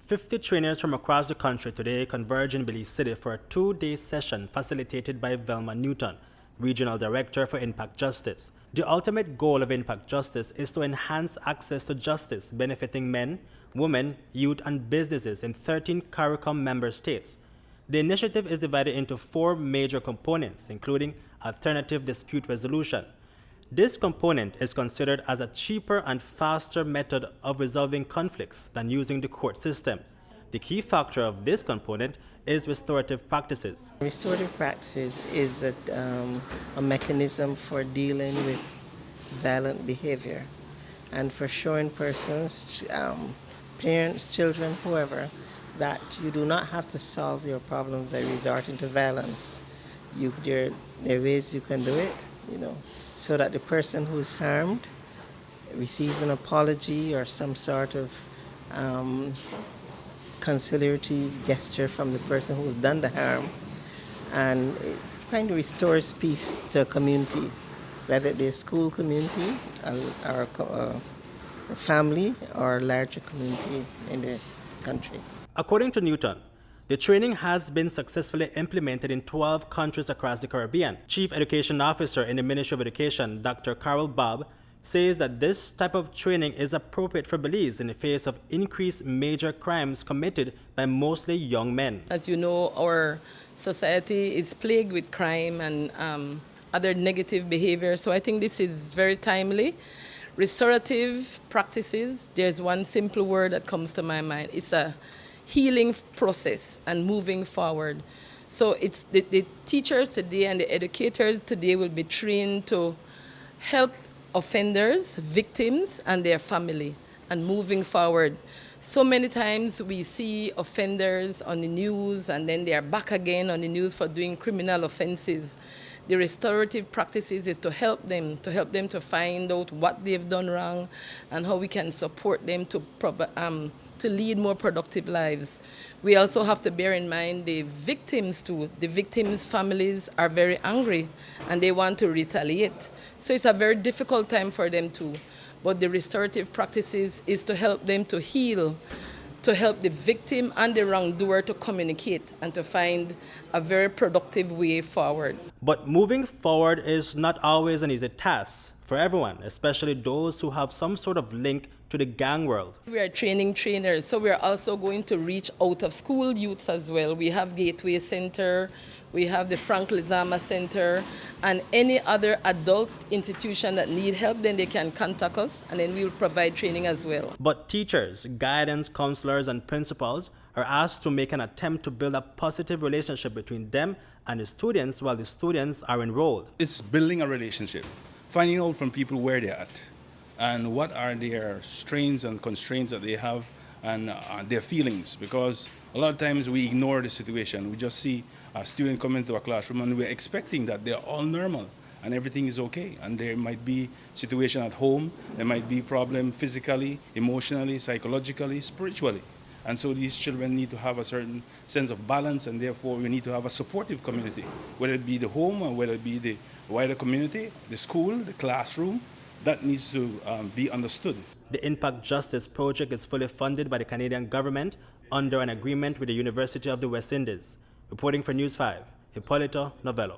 50 trainers from across the country today converge in Belize City for a 2-day session facilitated by Velma Newton, Regional Director for Impact Justice. The ultimate goal of Impact Justice is to enhance access to justice benefiting men, women, youth, and businesses in 13 CARICOM member states. The initiative is divided into 4 major components, including alternative dispute resolution. This component is considered as a cheaper and faster method of resolving conflicts than using the court system. The key factor of this component is restorative practices. Restorative practices is a mechanism for dealing with violent behavior and for showing persons, parents, children, whoever, that you do not have to solve your problems by resorting to violence. There are ways you can do it, so that the person who is harmed receives an apology or some sort of conciliatory gesture from the person who's done the harm, and it kind of restores peace to a community, whether it be a school community, or a family, or a larger community in the country. According to Newton, the training has been successfully implemented in 12 countries across the Caribbean. Chief Education Officer in the Ministry of Education, Dr. Carol Bob, says that this type of training is appropriate for Belize in the face of increased major crimes committed by mostly young men. As you know, our society is plagued with crime and other negative behavior, so I think this is very timely. Restorative practices, there's one simple word that comes to my mind. It's a healing process and moving forward. So it's the teachers today and the educators today will be trained to help offenders, victims, and their family, and moving forward. So many times we see offenders on the news and then they are back again on the news for doing criminal offenses. The restorative practices is to help them to find out what they've done wrong and how we can support them to lead more productive lives. We also have to bear in mind the victims too. The victims' families are very angry and they want to retaliate. So it's a very difficult time for them too. But the restorative practices is to help them to heal, to help the victim and the wrongdoer to communicate and to find a very productive way forward. But moving forward is not always an easy task for everyone, especially those who have some sort of link to the gang world. We are training trainers, so we are also going to reach out of school youths as well. We have Gateway Center, we have the Frank Lizama Center, and any other adult institution that need help, then they can contact us, and then we will provide training as well. But teachers, guidance counselors, and principals are asked to make an attempt to build a positive relationship between them and the students while the students are enrolled. It's building a relationship, finding out from people where they're at and what are their strains and constraints that they have and their feelings, because a lot of times we ignore the situation. We just see a student come into a classroom and we're expecting that they're all normal and everything is okay, and there might be situation at home, there might be problem physically, emotionally, psychologically, spiritually. And so these children need to have a certain sense of balance, and therefore we need to have a supportive community, whether it be the home or whether it be the wider community, the school, the classroom. That needs to be understood. The Impact Justice Project is fully funded by the Canadian government under an agreement with the University of the West Indies. Reporting for News 5, Hipolito, Novelo.